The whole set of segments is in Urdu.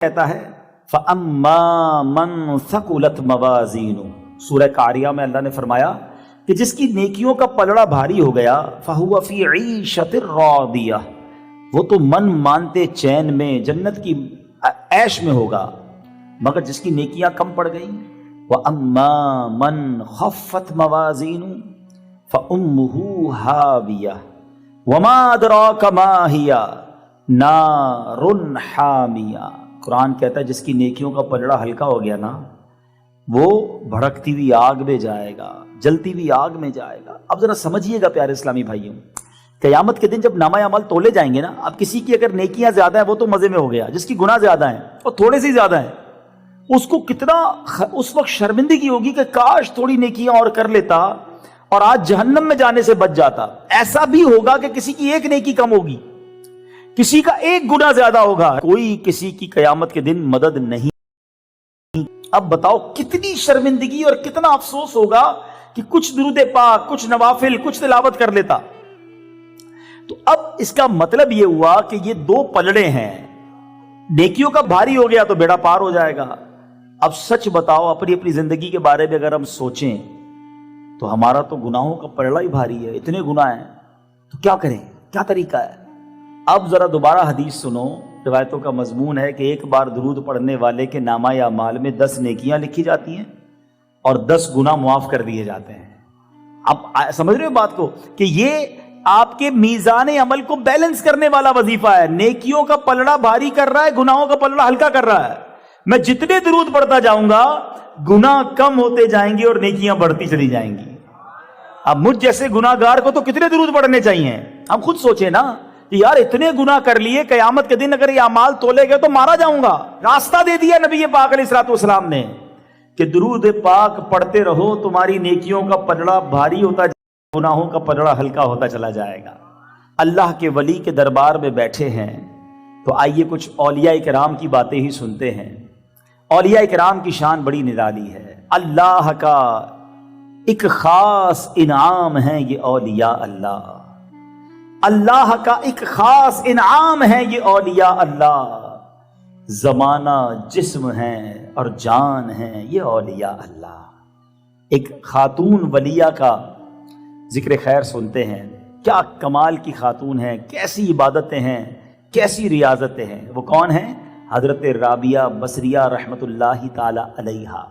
کہتا ہے فَأَمَّا مَنْ ثَقُلَتْ مَوَازِينُهُ، سورہ قاریہ میں اللہ نے فرمایا کہ جس کی نیکیوں کا پلڑا بھاری ہو گیا فَهُوَ فِي عِيشَةٍ رَاضِيَةٍ، وہ تو من مانتے چین میں جنت کی عیش میں ہوگا، مگر جس کی نیکیاں کم پڑ گئیں وَأَمَّا مَنْ خَفَّتْ مَوَازِينُهُ فَأُمُّهُ هَاوِيَةٌ وَمَا أَدْرَاكَ مَا هِيَ نَارٌ حَامِيَةٌ۔ قرآن کہتا ہے جس کی نیکیوں کا پلڑا ہلکا ہو گیا نا، وہ بھڑکتی ہوئی آگ میں جائے گا، جلتی ہوئی آگ میں جائے گا۔ اب ذرا سمجھیے گا پیارے اسلامی بھائیوں، قیامت کے دن جب نامہ اعمال تولے جائیں گے نا، اب کسی کی اگر نیکیاں زیادہ ہیں وہ تو مزے میں ہو گیا، جس کی گناہ زیادہ ہیں اور تھوڑے سے زیادہ ہیں اس کو کتنا اس وقت شرمندگی ہوگی کہ کاش تھوڑی نیکیاں اور کر لیتا اور آج جہنم میں جانے سے بچ جاتا۔ ایسا بھی ہوگا کہ کسی کی ایک نیکی کم ہوگی، کسی کا ایک گناہ زیادہ ہوگا، کوئی کسی کی قیامت کے دن مدد نہیں۔ اب بتاؤ کتنی شرمندگی اور کتنا افسوس ہوگا کہ کچھ درود پاک، کچھ نوافل، کچھ تلاوت کر لیتا۔ تو اب اس کا مطلب یہ ہوا کہ یہ دو پلڑے ہیں، نیکیوں کا بھاری ہو گیا تو بیڑا پار ہو جائے گا۔ اب سچ بتاؤ اپنی اپنی زندگی کے بارے میں اگر ہم سوچیں تو ہمارا تو گناہوں کا پلڑا ہی بھاری ہے، اتنے گناہ ہیں، تو کیا کریں، کیا طریقہ ہے؟ اب ذرا دوبارہ حدیث سنو، روایتوں کا مضمون ہے کہ ایک بار درود پڑھنے والے کے نامہ اعمال میں 10 نیکیاں لکھی جاتی ہیں اور 10 گناہ معاف کر دیے جاتے ہیں۔ اب سمجھ رہے ہو بات کو کہ یہ آپ کے میزان عمل کو بیلنس کرنے والا وظیفہ ہے۔ نیکیوں کا پلڑا بھاری کر رہا ہے، گناہوں کا پلڑا ہلکا کر رہا ہے۔ میں جتنے درود پڑھتا جاؤں گا گناہ کم ہوتے جائیں گے اور نیکیاں بڑھتی چلی جائیں گی۔ اب مجھ جیسے گناہ گار کو تو کتنے درود پڑھنے چاہیے؟ ہم خود سوچیں نا کہ یار اتنے گناہ کر لیے، قیامت کے دن اگر یہ اعمال تولے گئے تو مارا جاؤں گا۔ راستہ دے دیا نبی پاک علیہ الصلوۃ والسلام نے کہ درود پاک پڑھتے رہو، تمہاری نیکیوں کا پلڑا بھاری ہوتا جائے گا، گناہوں کا پلڑا ہلکا ہوتا چلا جائے گا۔ اللہ کے ولی کے دربار میں بیٹھے ہیں تو آئیے کچھ اولیاء کرام کی باتیں ہی سنتے ہیں۔ اولیاء کرام کی شان بڑی نرالی ہے۔ اللہ کا ایک خاص انعام ہے یہ اولیاء اللہ، اللہ کا ایک خاص انعام ہے یہ اولیاء اللہ، زمانہ جسم ہے اور جان ہے یہ اولیاء اللہ۔ ایک خاتون ولیہ کا ذکر خیر سنتے ہیں، کیا کمال کی خاتون ہے، کیسی عبادتیں ہیں، کیسی ریاضتیں ہیں۔ وہ کون ہیں؟ حضرت رابعہ بصریہ رحمت اللہ تعالی علیہا۔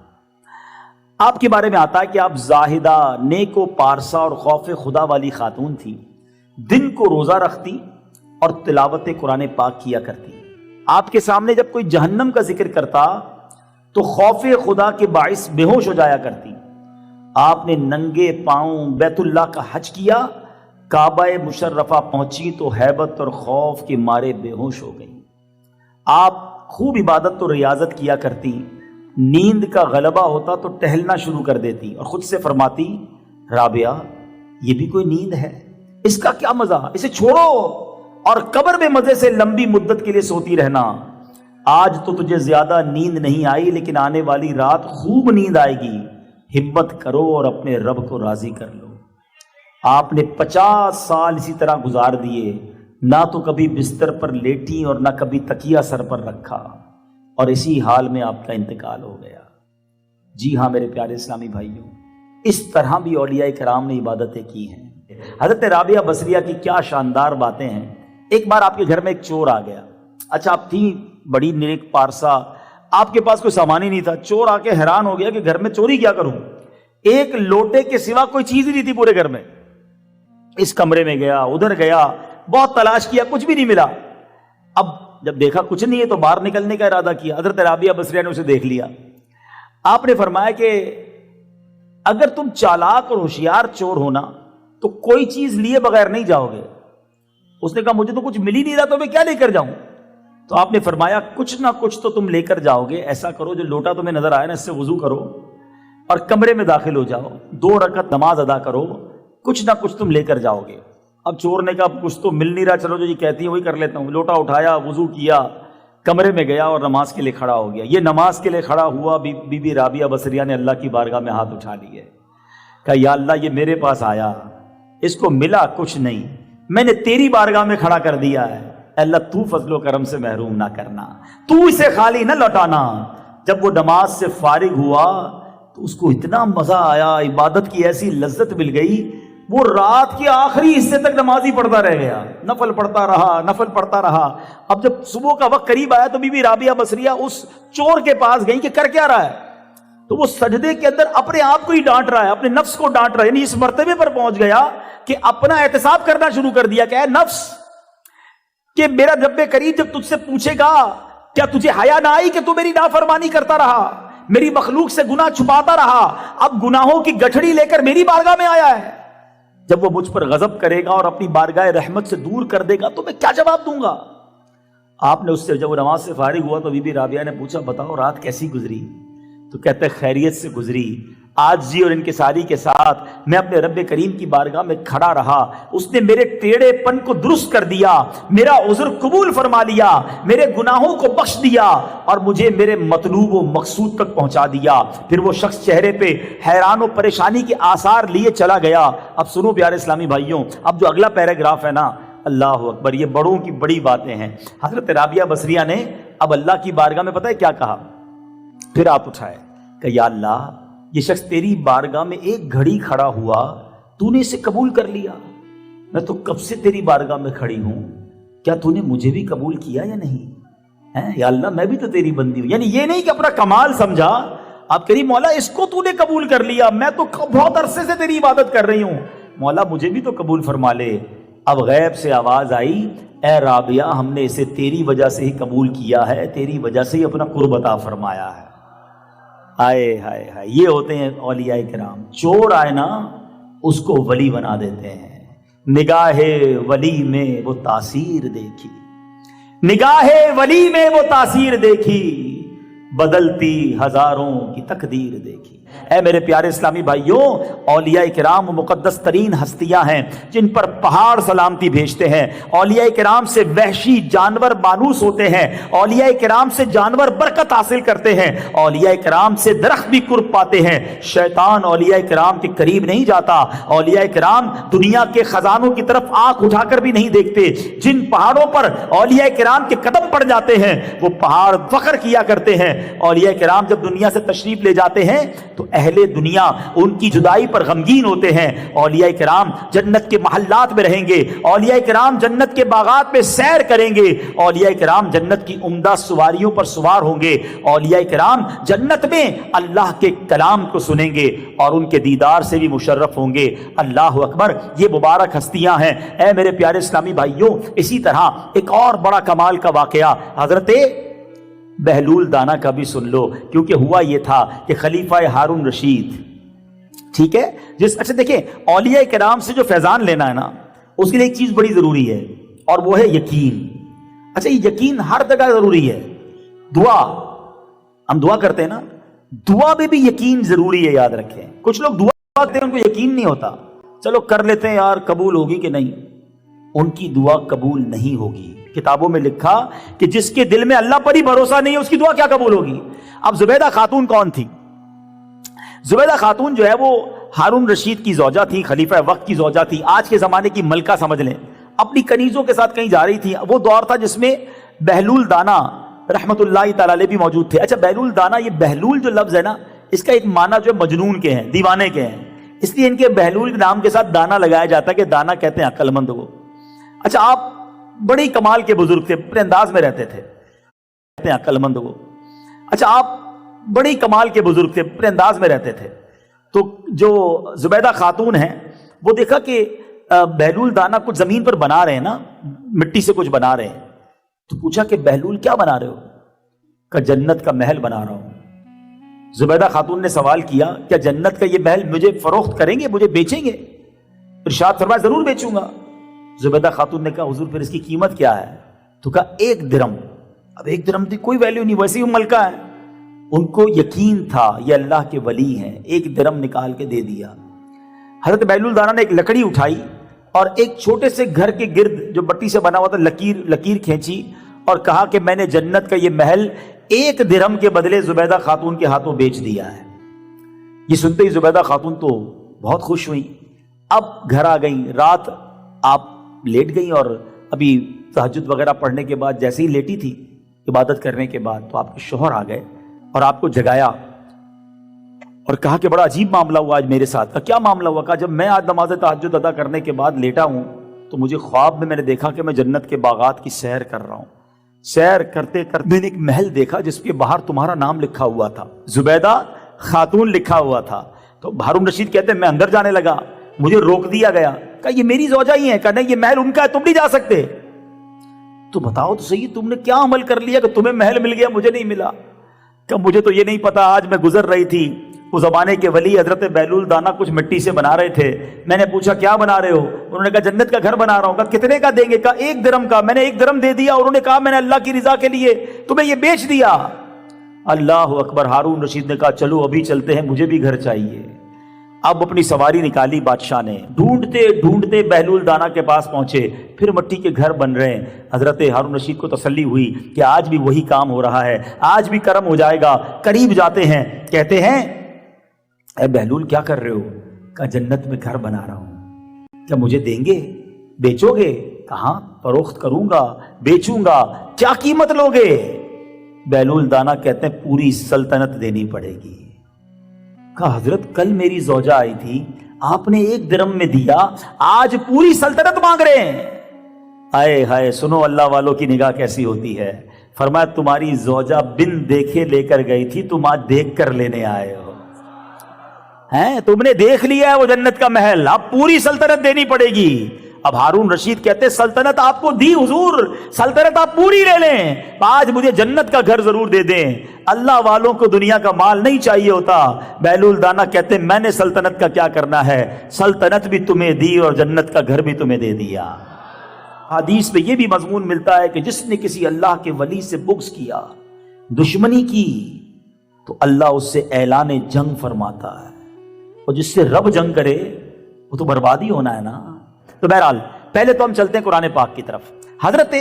آپ کے بارے میں آتا ہے کہ آپ زاہدہ، نیک و پارسا اور خوف خدا والی خاتون تھی، دن کو روزہ رکھتی اور تلاوت قرآن پاک کیا کرتی۔ آپ کے سامنے جب کوئی جہنم کا ذکر کرتا تو خوف خدا کے باعث بے ہوش ہو جایا کرتی۔ آپ نے ننگے پاؤں بیت اللہ کا حج کیا، کعبہ مشرفہ پہنچی تو ہیبت اور خوف کے مارے بے ہوش ہو گئی۔ آپ خوب عبادت و ریاضت کیا کرتی، نیند کا غلبہ ہوتا تو ٹہلنا شروع کر دیتی اور خود سے فرماتی رابعہ یہ بھی کوئی نیند ہے، اس کا کیا مزہ، اسے چھوڑو اور قبر میں مزے سے لمبی مدت کے لیے سوتی رہنا۔ آج تو تجھے زیادہ نیند نہیں آئی لیکن آنے والی رات خوب نیند آئے گی، ہمت کرو اور اپنے رب کو راضی کر لو۔ آپ نے 50 سال اسی طرح گزار دیے، نہ تو کبھی بستر پر لیٹی اور نہ کبھی تکیہ سر پر رکھا، اور اسی حال میں آپ کا انتقال ہو گیا۔ جی ہاں میرے پیارے اسلامی بھائیوں، اس طرح بھی اولیاء کرام نے عبادتیں کی ہیں۔ حضرت رابعہ بصریہ کی کیا شاندار باتیں ہیں۔ ایک بار آپ کے گھر میں ایک چور آ گیا، اچھا آپ تھی بڑی نیک پارسا، آپ کے پاس کوئی سامان ہی نہیں تھا، چور آ کے حیران ہو گیا کہ گھر میں چوری کیا کروں، ایک لوٹے کے سوا کوئی چیز ہی نہیں تھی پورے گھر میں۔ اس کمرے میں گیا، ادھر گیا، بہت تلاش کیا، کچھ بھی نہیں ملا۔ اب جب دیکھا کچھ نہیں ہے تو باہر نکلنے کا ارادہ کیا۔ حضرت رابعہ بصریہ نے اسے دیکھ لیا۔ آپ نے فرمایا کہ اگر تم چالاک اور ہوشیار چور ہونا تو کوئی چیز لیے بغیر نہیں جاؤ گے۔ اس نے کہا مجھے تو کچھ مل ہی نہیں رہا تو میں کیا لے کر جاؤں؟ تو آپ نے فرمایا کچھ نہ کچھ تو تم لے کر جاؤ گے۔ ایسا کرو جو لوٹا تمہیں نظر آئے نا اس سے وضو کرو اور کمرے میں داخل ہو جاؤ، 2 رکعت نماز ادا کرو، کچھ نہ کچھ تم لے کر جاؤ گے۔ اب چور نے کہا کچھ تو مل نہیں رہا، چلو جو یہ کہتی ہے وہی کر لیتا ہوں۔ لوٹا اٹھایا، وضو کیا، کمرے میں گیا اور نماز کے لیے کھڑا ہو گیا۔ یہ نماز کے لیے کھڑا ہوا، بی بی رابعہ بصریہ نے اللہ کی بارگاہ میں ہاتھ اٹھا لیے، کہا یا اللہ یہ میرے پاس آیا، اس کو ملا کچھ نہیں، میں نے تیری بارگاہ میں کھڑا کر دیا ہے، اللہ تو فضل و کرم سے محروم نہ کرنا، تو اسے خالی نہ لوٹانا۔ جب وہ نماز سے فارغ ہوا تو اس کو اتنا مزہ آیا، عبادت کی ایسی لذت مل گئی، وہ رات کے آخری حصے تک نماز ہی پڑھتا رہ گیا، نفل پڑھتا رہا، نفل پڑھتا رہا۔ اب جب صبح کا وقت قریب آیا تو بی بی رابعہ بصریہ اس چور کے پاس گئی کہ کر کیا رہا ہے؟ تو وہ سجدے کے اندر اپنے آپ کو ہی ڈانٹ رہا ہے، اپنے نفس کو ڈانٹ رہا ہے، یعنی اس مرتبے پر پہنچ گیا کہ اپنا احتساب کرنا شروع کر دیا کہ اے نفس، کہ میرا رب کریم جب تجھ سے پوچھے گا کیا تجھے حیا نہ آئی کہ تو میری نافرمانی کرتا رہا، میری مخلوق سے گناہ چھپاتا رہا، اب گناہوں کی گٹھڑی لے کر میری بارگاہ میں آیا ہے، جب وہ مجھ پر غضب کرے گا اور اپنی بارگاہ رحمت سے دور کر دے گا تو میں کیا جواب دوں گا؟ آپ نے اس سے جب وہ نماز سے فارغ ہوا تو بی بی رابعہ نے پوچھا بتاؤ رات کیسی گزری؟ تو کہتے خیریت سے گزری، عاجزی اور انکساری کے ساتھ میں اپنے رب کریم کی بارگاہ میں کھڑا رہا، اس نے میرے ٹیڑھے پن کو درست کر دیا، میرا عذر قبول فرما لیا، میرے گناہوں کو بخش دیا اور مجھے میرے مطلوب و مقصود تک پہنچا دیا۔ پھر وہ شخص چہرے پہ حیران و پریشانی کے آثار لیے چلا گیا۔ اب سنو پیارے اسلامی بھائیوں، اب جو اگلا پیراگراف ہے نا، اللہ اکبر، یہ بڑوں کی بڑی باتیں ہیں۔ حضرت رابعہ بصریہ نے اب اللہ کی بارگاہ میں پتہ ہے کیا کہا؟ پھر آپ اٹھائے کہ یا اللہ، یہ شخص تیری بارگاہ میں ایک گھڑی کھڑا ہوا، تو نے اسے قبول کر لیا، میں تو کب سے تیری بارگاہ میں کھڑی ہوں، کیا تو نے مجھے بھی قبول کیا یا نہیں؟ یا اللہ میں بھی تو تیری بندی ہوں۔ یعنی یہ نہیں کہ اپنا کمال سمجھا، آپ کہہ رہی مولا اس کو تو نے قبول کر لیا، میں تو بہت عرصے سے تیری عبادت کر رہی ہوں، مولا مجھے بھی تو قبول فرما لے۔ اب غیب سے آواز آئی، اے رابعہ ہم نے اسے تیری وجہ سے ہی قبول کیا ہے، تیری وجہ سے ہی اپنا قرب عطا فرمایا ہے۔ ہائے ہائے ہائے، یہ ہوتے ہیں اولیاء کرام، چور آئے نا اس کو ولی بنا دیتے ہیں۔ نگاہ ولی میں وہ تاثیر دیکھی، نگاہ ولی میں وہ تاثیر دیکھی، بدلتی ہزاروں کی تقدیر دیکھی۔ اے میرے پیارے اسلامی بھائیوں، اولیاء کرام وہ مقدس ترین ہستیاں ہیں جن پر پہاڑ سلامتی بھیجتے ہیں۔ اولیاء کرام سے وحشی جانور مانوس ہوتے ہیں، اولیاء کرام سے جانور برکت حاصل کرتے ہیں، اولیاء کرام سے درخت بھی قرب پاتے ہیں۔ شیطان اولیاء کرام کے قریب نہیں جاتا، اولیاء کرام دنیا کے خزانوں کی طرف آنکھ اٹھا کر بھی نہیں دیکھتے۔ جن پہاڑوں پر اولیاء کرام کے قدم پڑ جاتے ہیں وہ پہاڑ فخر کیا کرتے ہیں۔ اولیاء کرام جب دنیا سے تشریف لے جاتے ہیں تو اہل دنیا ان کی جدائی پر غمگین ہوتے ہیں۔ اولیاء کرام جنت کے محلات میں رہیں گے، اولیاء کرام جنت کے باغات میں سیر کریں گے، اولیاء کرام جنت کی عمدہ سواریوں پر سوار ہوں گے، اولیاء کرام جنت میں اللہ کے کلام کو سنیں گے اور ان کے دیدار سے بھی مشرف ہوں گے۔ اللہ اکبر، یہ مبارک ہستیاں ہیں۔ اے میرے پیارے اسلامی بھائیوں، اسی طرح ایک اور بڑا کمال کا واقعہ حضرت بہلول دانا کا بھی سن لو، کیونکہ ہوا یہ تھا کہ خلیفہ ہارون رشید، ٹھیک ہے، اچھا دیکھیں اولیاء کرام سے جو فیضان لینا ہے نا، اس کے لیے ایک چیز بڑی ضروری ہے اور وہ ہے یقین۔ اچھا یہ یقین ہر جگہ ضروری ہے۔ دعا، ہم دعا کرتے ہیں نا، دعا میں بھی یقین ضروری ہے، یاد رکھیں۔ کچھ لوگ دعا کرتے ہیں ان کو یقین نہیں ہوتا، چلو کر لیتے ہیں یار قبول ہوگی کہ نہیں، ان کی دعا قبول نہیں ہوگی۔ کتابوں میں لکھا کہ جس کے دل میں اللہ پر ہی بھروسہ نہیں ہے اس کی دعا کیا قبول ہوگی؟ اب زبیدہ خاتون کون تھی؟ زبیدہ خاتون جو ہے وہ ہارون رشید کی زوجہ تھی، خلیفہ وقت کی زوجہ تھی، آج کے زمانے کی ملکہ سمجھ لیں۔ اپنی کنیزوں کے ساتھ کہیں جا رہی تھی۔ وہ دور تھا جس میں بہلول دانا رحمت اللہ تعالی علیہ بھی موجود تھے۔ اچھا بہلول دانا، یہ بہلول جو لفظ ہے نا، اس کا ایک معنی جو ہے مجنون کے ہیں، دیوانے کے ہیں، اس لیے ان کے بہلول کے نام کے ساتھ دانا لگایا جاتا ہے کہ دانا کہتے ہیں عقل مند کو۔ اچھا آپ بڑی کمال کے بزرگ تھے، اپنے انداز میں رہتے تھے، کہتے ہیں عقل مند کو۔ اچھا آپ بڑی کمال کے بزرگ تھے، اپنے انداز میں رہتے تھے۔ تو جو زبیدہ خاتون ہیں وہ دیکھا کہ بہلول دانا کچھ زمین پر بنا رہے ہیں نا، مٹی سے کچھ بنا رہے ہیں، تو پوچھا کہ بہلول کیا بنا رہے ہو؟ کہ جنت کا محل بنا رہا ہوں۔ زبیدہ خاتون نے سوال کیا کیا جنت کا یہ محل مجھے فروخت کریں گے، مجھے بیچیں گے؟ ارشاد فرمایا ضرور بیچوں گا۔ زبیدہ خاتون نے کہا حضور پھر اس کی قیمت کیا ہے؟ تو کہا 1 درم۔ اب 1 درم کی کوئی ویلیو نہیں، ویسے ہی وہ ملکہ ہے۔ ان کو یقین تھا یہ اللہ کے ولی ہیں، 1 درم نکال کے دے دیا۔ حضرت بہلول دانا نے ایک لکڑی اٹھائی اور ایک چھوٹے سے گھر کے گرد جو مٹی سے بنا ہوا تھا لکیر کھینچی اور کہا کہ میں نے جنت کا یہ محل 1 درہم کے بدلے زبیدہ خاتون کے ہاتھوں بیچ دیا ہے۔ یہ سنتے ہی زبیدہ خاتون تو بہت خوش ہوئی۔ اب گھر آ گئیں، رات آپ لیٹ گئیں اور ابھی تہجد وغیرہ پڑھنے کے بعد جیسے ہی لیٹی تھی عبادت کرنے کے بعد، تو آپ کے شوہر آ گئے اور آپ کو جگایا اور کہا کہ بڑا عجیب معاملہ ہوا آج میرے ساتھ۔ کہا کیا معاملہ ہوا؟ کہا جب میں آج نماز تہجد ادا کرنے کے بعد لیٹا ہوں تو مجھے خواب میں نے دیکھا کہ میں جنت کے باغات کی سیر کر رہا ہوں۔ سیر کرتے کرتے میں نے ایک محل دیکھا جس کے باہر تمہارا نام لکھا ہوا تھا، زبیدہ خاتون لکھا ہوا تھا۔ تو ہارون رشید کہتے ہیں میں اندر جانے لگا، مجھے روک دیا گیا۔ کہا یہ میری زوجہ ہی ہے۔ کہا نہیں، یہ محل ان کا ہے، تم نہیں جا سکتے۔ تو بتاؤ تو صحیح، تم نے کیا عمل کر لیا کہ تمہیں محل مل گیا مجھے نہیں ملا؟ کہ مجھے تو یہ نہیں پتا، آج میں گزر رہی تھی، اس زمانے کے ولی حضرت بہلول دانا کچھ مٹی سے بنا رہے تھے، میں نے پوچھا کیا بنا رہے ہو؟ انہوں نے کہا جنت کا گھر بنا رہا ہوں۔ کہا کتنے کا دیں گے؟ کہا 1 درہم کا۔ میں نے 1 درہم دے دیا، اور انہوں نے کہا میں نے اللہ کی رضا کے لیے تمہیں یہ بیچ دیا۔ اللہ اکبر۔ ہارون رشید نے کہا چلو ابھی چلتے ہیں، مجھے بھی گھر چاہیے۔ اب اپنی سواری نکالی بادشاہ نے، ڈھونڈتے ڈھونڈتے بہلول دانا کے پاس پہنچے، پھر مٹی کے گھر بن رہے ہیں۔ حضرت ہارون رشید کو تسلی ہوئی کہ آج بھی وہی کام ہو رہا ہے، آج بھی کرم ہو جائے گا۔ قریب جاتے ہیں، کہتے ہیں اے بہلول کیا کر رہے ہو؟ کہا جنت میں گھر بنا رہا ہوں۔ کیا مجھے دیں گے؟ بیچو گے؟ کہاں فروخت کروں گا، بیچوں گا۔ کیا قیمت لوگے؟ بہلول دانا کہتے ہیں پوری سلطنت دینی پڑے گی۔ کہا حضرت کل میری زوجہ آئی تھی، آپ نے 1 درہم میں دیا، آج پوری سلطنت مانگ رہے ہیں۔ آئے ہائے، سنو اللہ والوں کی نگاہ کیسی ہوتی ہے۔ فرمایا تمہاری زوجہ بن دیکھے لے کر گئی تھی، تم آج دیکھ کر لینے آئے ہو ہیں، تم نے دیکھ لیا ہے وہ جنت کا محل، اب پوری سلطنت دینی پڑے گی۔ اب ہارون رشید کہتے سلطنت آپ کو دی حضور، سلطنت آپ پوری لے لیں، آج مجھے جنت کا گھر ضرور دے دیں۔ اللہ والوں کو دنیا کا مال نہیں چاہیے ہوتا۔ بہلول دانا کہتے میں نے سلطنت کا کیا کرنا ہے، سلطنت بھی تمہیں دی اور جنت کا گھر بھی تمہیں دے دیا۔ حدیث میں یہ بھی مضمون ملتا ہے کہ جس نے کسی اللہ کے ولی سے بغض کیا، دشمنی کی، تو اللہ اس سے اعلان جنگ فرماتا ہے، اور جس سے رب جنگ کرے وہ تو بربادی ہونا ہے نا۔ تو بہرحال پہلے تو ہم چلتے ہیں قرآن پاک کی طرف۔ حضرت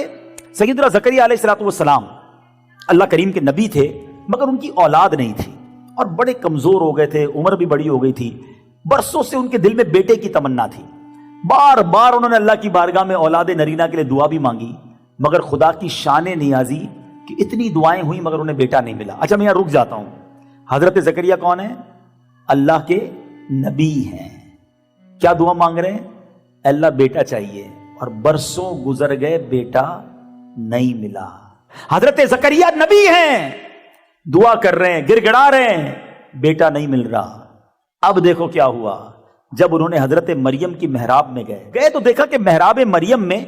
سیدنا زکریا علیہ السلام اللہ کریم کے نبی تھے، مگر ان کی اولاد نہیں تھی اور بڑے کمزور ہو گئے تھے، عمر بھی بڑی ہو گئی تھی۔ برسوں سے ان کے دل میں بیٹے کی تمنا تھی، بار بار انہوں نے اللہ کی بارگاہ میں اولاد نرینہ کے لیے دعا بھی مانگی، مگر خدا کی شان نیازی کہ اتنی دعائیں ہوئیں مگر انہیں بیٹا نہیں ملا۔ اچھا میں یہاں رک جاتا ہوں۔ حضرت زکریا کون ہیں؟ اللہ کے نبی ہیں۔ کیا دعا مانگ رہے ہیں؟ اللہ بیٹا چاہیے، اور برسوں گزر گئے بیٹا نہیں ملا۔ حضرت زکریا نبی ہیں، دعا کر رہے ہیں، گڑ گڑا رہے ہیں، بیٹا نہیں مل رہا۔ اب دیکھو کیا ہوا، جب انہوں نے حضرت مریم کی محراب میں گئے تو دیکھا کہ محراب مریم میں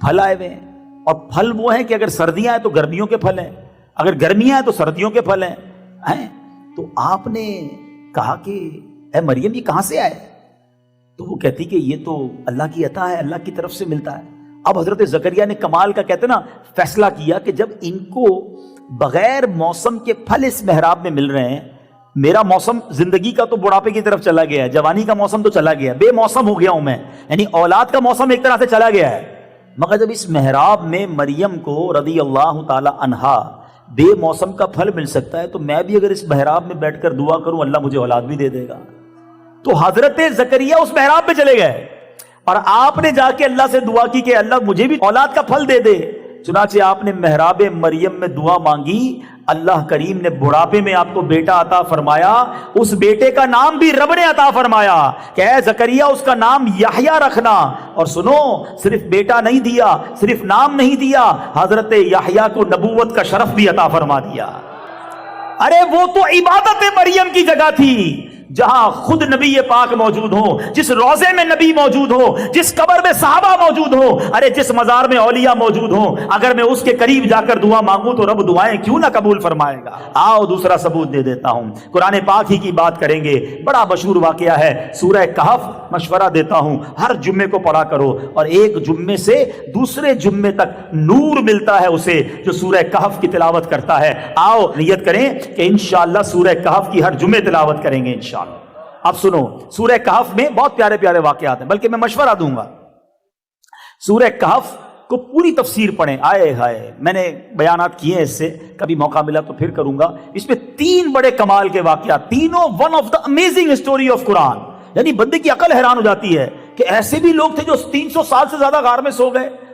پھل آئے ہوئے ہیں، اور پھل وہ ہیں کہ اگر سردیاں ہیں تو گرمیوں کے پھل ہیں، اگر گرمیاں ہیں تو سردیوں کے پھل ہیں۔ تو آپ نے کہا کہ اے مریم یہ کہاں سے آئے؟ تو وہ کہتی کہ یہ تو اللہ کی عطا ہے، اللہ کی طرف سے ملتا ہے۔ اب حضرت زکریا نے کمال کا کہتے نا فیصلہ کیا کہ جب ان کو بغیر موسم کے پھل اس محراب میں مل رہے ہیں، میرا موسم زندگی کا تو بڑھاپے کی طرف چلا گیا ہے، جوانی کا موسم تو چلا گیا، بے موسم ہو گیا ہوں میں، یعنی اولاد کا موسم ایک طرح سے چلا گیا ہے، مگر جب اس محراب میں مریم کو رضی اللہ تعالی عنہا بے موسم کا پھل مل سکتا ہے، تو میں بھی اگر اس محراب میں بیٹھ کر دعا کروں اللہ مجھے اولاد بھی دے دے گا۔ تو حضرت زکریا اس محراب پہ چلے گئے اور آپ نے جا کے اللہ سے دعا کی کہ اللہ مجھے بھی اولاد کا پھل دے دے۔ چنانچہ آپ نے محراب مریم میں دعا مانگی، اللہ کریم نے بڑھاپے میں آپ کو بیٹا عطا فرمایا، اس بیٹے کا نام بھی رب نے عطا فرمایا کہ اے زکریا اس کا نام یحییٰ رکھنا۔ اور سنو، صرف بیٹا نہیں دیا، صرف نام نہیں دیا، حضرت یحییٰ کو نبوت کا شرف بھی عطا فرما دیا۔ ارے وہ تو عبادت مریم کی جگہ تھی جہاں خود نبی پاک موجود ہو، جس روزے میں نبی موجود ہو، جس قبر میں صحابہ موجود ہو، ارے جس مزار میں اولیاء موجود ہو، اگر میں اس کے قریب جا کر دعا مانگوں تو رب دعائیں کیوں نہ قبول فرمائے گا۔ آؤ دوسرا ثبوت دے دیتا ہوں، قرآن پاک ہی کی بات کریں گے، بڑا مشہور واقعہ ہے سورہ کہف، مشورہ دیتا ہوں ہر جمعے کو پڑھا کرو، اور ایک جمعے سے دوسرے جمعے تک نور ملتا ہے اسے جو سورہ کہف کی تلاوت کرتا ہے۔ آؤ نیت کریں کہ انشاءاللہ سورہ کہف کی ہر جمعے تلاوت کریں گے انشاءاللہ۔ اب سنو، سورہ کہف میں بہت پیارے پیارے واقعات ہیں، بلکہ میں مشورہ دوں گا سورہ کہف کو پوری تفسیر پڑھیں۔ آئے ہائے، میں نے بیانات کیے ہیں اس سے، کبھی موقع ملا تو پھر کروں گا۔ اس میں 3 بڑے کمال کے واقعات، تینوں one of the amazing story of Quran, یعنی بندے کی عقل حیران ہو جاتی ہے کہ ایسے بھی لوگ تھے جو 300 سال سے زیادہ غار میں سو گئے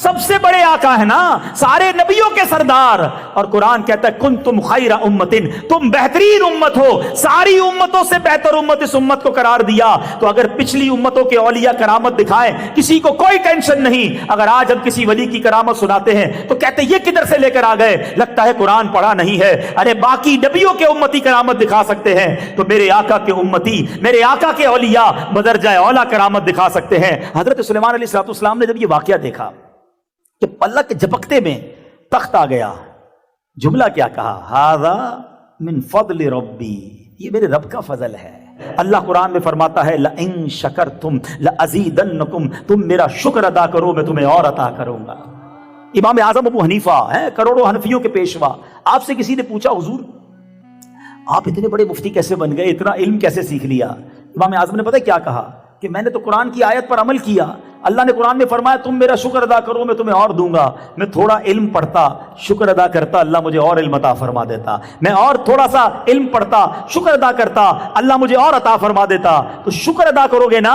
سب سے بڑے آقا ہے نا، سارے نبیوں کے سردار. اور قرآن کہتا ہے کنتم خیر امتن، تم بہترین امت ہو، ساری امتوں سے بہتر امت اس امت کو قرار دیا. تو اگر پچھلی امتوں کے اولیاء کرامت دکھائیں کسی کو کوئی ٹینشن نہیں، اگر آج ہم کسی ولی کی کرامت سناتے ہیں تو کہتے ہیں یہ کدھر سے لے کر آ گئے، لگتا ہے قرآن پڑھا نہیں ہے. ارے باقی نبیوں کے امتی کرامت دکھا سکتے ہیں تو میرے آقا کے امتی، میرے آقا کے اولیاء بدرجہ اولا کرامت دکھا سکتے ہیں. حضرت سلیمان علیہ السلام نے جب یہ واقعہ دیکھا کہ پلک جھپکتے میں تخت آ گیا، جملہ کیا کہا؟ ھذا من فضل ربی، یہ میرے رب کا فضل ہے. اللہ قرآن میں فرماتا ہے لئن شکرتم لازیدنکم، تم میرا شکر ادا کرو میں تمہیں اور عطا کروں گا. امام اعظم ابو حنیفہ ہیں، کروڑوں حنفیوں کے پیشوا. آپ سے کسی نے پوچھا حضور آپ اتنے بڑے مفتی کیسے بن گئے، اتنا علم کیسے سیکھ لیا؟ امام اعظم نے پتہ کیا کہا کہ میں نے تو قرآن کی آیت پر عمل کیا. اللہ نے قرآن میں فرمایا تم میرا شکر ادا کرو میں تمہیں اور دوں گا. میں تھوڑا علم پڑھتا، شکر ادا کرتا، اللہ مجھے اور علم عطا فرما دیتا. میں اور تھوڑا سا علم پڑھتا، شکر ادا کرتا، اللہ مجھے اور عطا فرما دیتا. تو شکر ادا کرو گے نا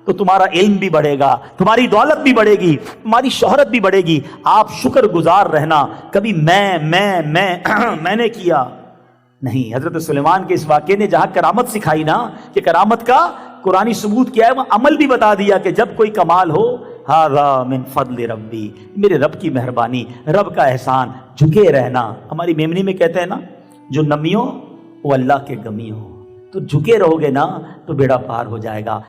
تو تمہارا علم بھی بڑھے گا، تمہاری دولت بھی بڑھے گی، تمہاری شہرت بھی بڑھے گی. آپ شکر گزار رہنا، کبھی میں نے کیا نہیں. حضرت سلیمان کے اس واقعے نے جہاں کرامت سکھائی نا کہ کرامت کا قرآنی ثبوت کیا ہے، وہ عمل بھی بتا دیا کہ جب کوئی کمال ہو ھذا من فضل ربی، میرے رب کی مہربانی، رب کا احسان. جھکے رہنا، ہماری میمنی میں کہتے ہیں نا جو نمی ہو وہ اللہ کے گمی ہو. تو جھکے رہو گے نا تو بیڑا پار ہو جائے گا.